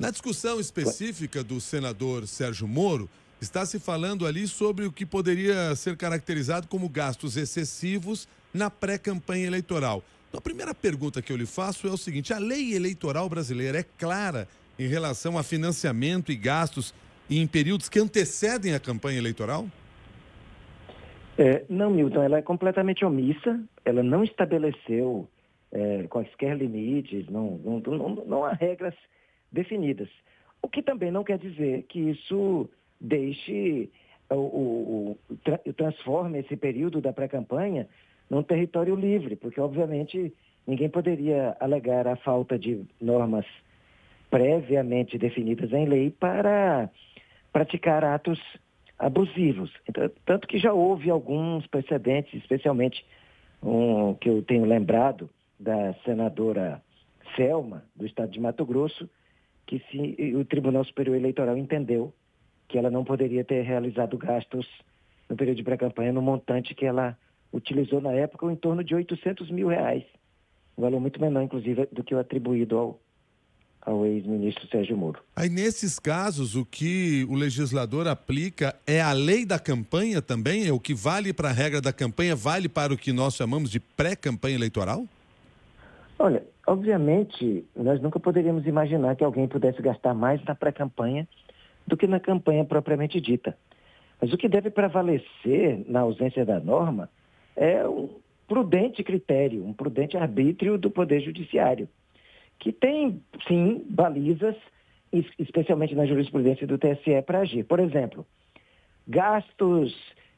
Na discussão específica do senador Sérgio Moro, está se falando ali sobre o que poderia ser caracterizado como gastos excessivos na pré-campanha eleitoral. Então, a primeira pergunta que eu lhe faço é o seguinte: a lei eleitoral brasileira é clara em relação a financiamento e gastos em períodos que antecedem a campanha eleitoral? Não, Milton, ela é completamente omissa, ela não estabeleceu quaisquer limites, não há regras definidas. O que também não quer dizer que isso deixe, transforme esse período da pré-campanha num território livre, porque, obviamente, ninguém poderia alegar a falta de normas previamente definidas em lei para praticar atos abusivos. Então, tanto que já houve alguns precedentes, especialmente um que eu tenho lembrado da senadora Selma, do estado de Mato Grosso, que o Tribunal Superior Eleitoral entendeu que ela não poderia ter realizado gastos no período de pré-campanha no montante que ela utilizou na época, em torno de R$800 mil, um valor muito menor, inclusive, do que o atribuído ao ex-ministro Sérgio Moro. Aí, nesses casos, o que o legislador aplica é a lei da campanha também? É o que vale para a regra da campanha, vale para o que nós chamamos de pré-campanha eleitoral? Olha, obviamente, nós nunca poderíamos imaginar que alguém pudesse gastar mais na pré-campanha do que na campanha propriamente dita. Mas o que deve prevalecer na ausência da norma é um prudente critério, um prudente arbítrio do Poder Judiciário, que tem, sim, balizas, especialmente na jurisprudência do TSE, para agir. Por exemplo, gastos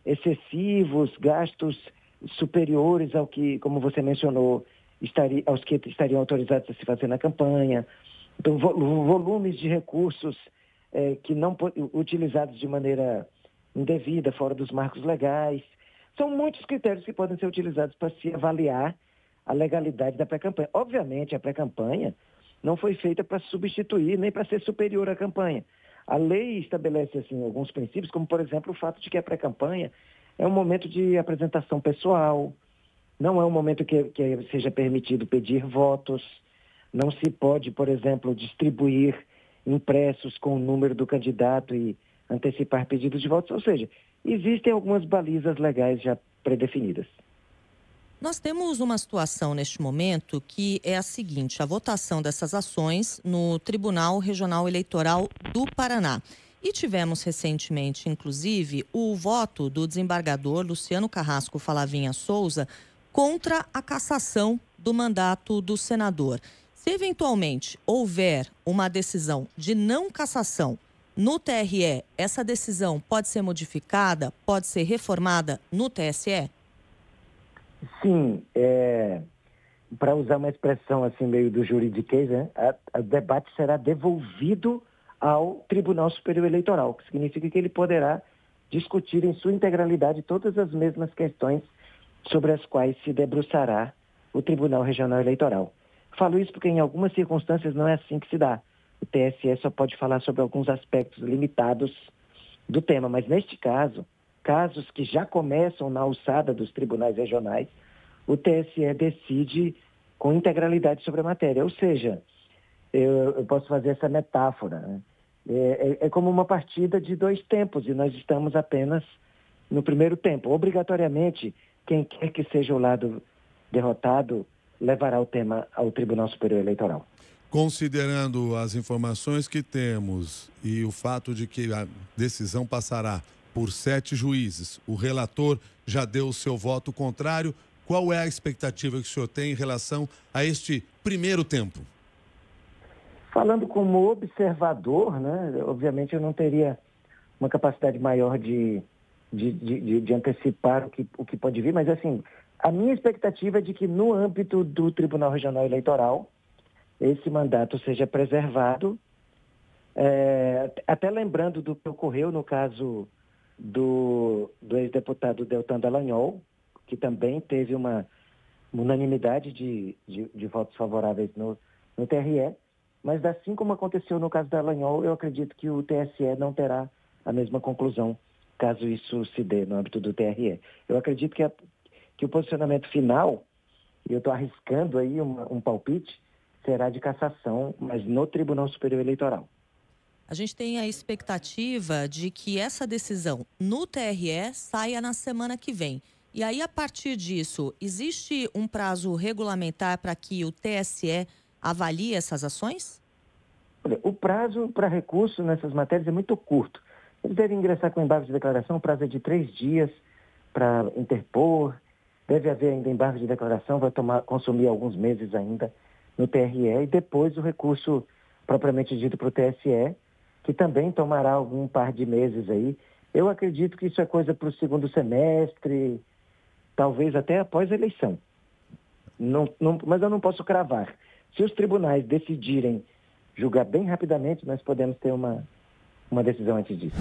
excessivos, gastos superiores ao que, como você mencionou, aos que estariam autorizados a se fazer na campanha, então, volumes de recursos que não utilizados de maneira indevida, fora dos marcos legais. São muitos critérios que podem ser utilizados para se avaliar a legalidade da pré-campanha. Obviamente, a pré-campanha não foi feita para substituir nem para ser superior à campanha. A lei estabelece assim, alguns princípios, como, por exemplo, o fato de que a pré-campanha é um momento de apresentação pessoal, não é um momento que seja permitido pedir votos, não se pode, por exemplo, distribuir impressos com o número do candidato e antecipar pedidos de votos, ou seja, existem algumas balizas legais já predefinidas. Nós temos uma situação neste momento que é a seguinte: a votação dessas ações no Tribunal Regional Eleitoral do Paraná. E tivemos recentemente, inclusive, o voto do desembargador Luciano Carrasco Falavinha Souza contra a cassação do mandato do senador. Se eventualmente houver uma decisão de não cassação no TRE, essa decisão pode ser modificada, pode ser reformada no TSE? Sim, para usar uma expressão assim meio do juridiquês, né, o debate será devolvido ao Tribunal Superior Eleitoral, o que significa que ele poderá discutir em sua integralidade todas as mesmas questões sobre as quais se debruçará o Tribunal Regional Eleitoral. Falo isso porque em algumas circunstâncias não é assim que se dá. O TSE só pode falar sobre alguns aspectos limitados do tema, mas neste caso, casos que já começam na alçada dos tribunais regionais, o TSE decide com integralidade sobre a matéria. Ou seja, eu posso fazer essa metáfora, né? É como uma partida de dois tempos e nós estamos apenas no primeiro tempo. Obrigatoriamente, quem quer que seja o lado derrotado levará o tema ao Tribunal Superior Eleitoral. Considerando as informações que temos e o fato de que a decisão passará por 7 juízes, o relator já deu o seu voto contrário, qual é a expectativa que o senhor tem em relação a este primeiro tempo? Falando como observador, né, obviamente eu não teria uma capacidade maior de antecipar o que pode vir, mas assim, a minha expectativa é de que no âmbito do Tribunal Regional Eleitoral, esse mandato seja preservado, até lembrando do que ocorreu no caso do ex-deputado Deltan Dallagnol, que também teve uma unanimidade de votos favoráveis no TRE, mas assim como aconteceu no caso da Dallagnol, eu acredito que o TSE não terá a mesma conclusão caso isso se dê no âmbito do TRE. Eu acredito que o posicionamento final, e eu estou arriscando aí um palpite, será de cassação, mas no Tribunal Superior Eleitoral. A gente tem a expectativa de que essa decisão no TRE saia na semana que vem. E aí, a partir disso, existe um prazo regulamentar para que o TSE avalie essas ações? Olha, o prazo para recurso nessas matérias é muito curto. Eles devem ingressar com embargo de declaração, o prazo é de 3 dias para interpor. Deve haver ainda embargo de declaração, vai consumir alguns meses ainda no TRE. E depois o recurso propriamente dito para o TSE, que também tomará algum par de meses aí. Eu acredito que isso é coisa para o segundo semestre, talvez até após a eleição. Mas eu não posso cravar. Se os tribunais decidirem julgar bem rapidamente, nós podemos ter uma decisão antes disso.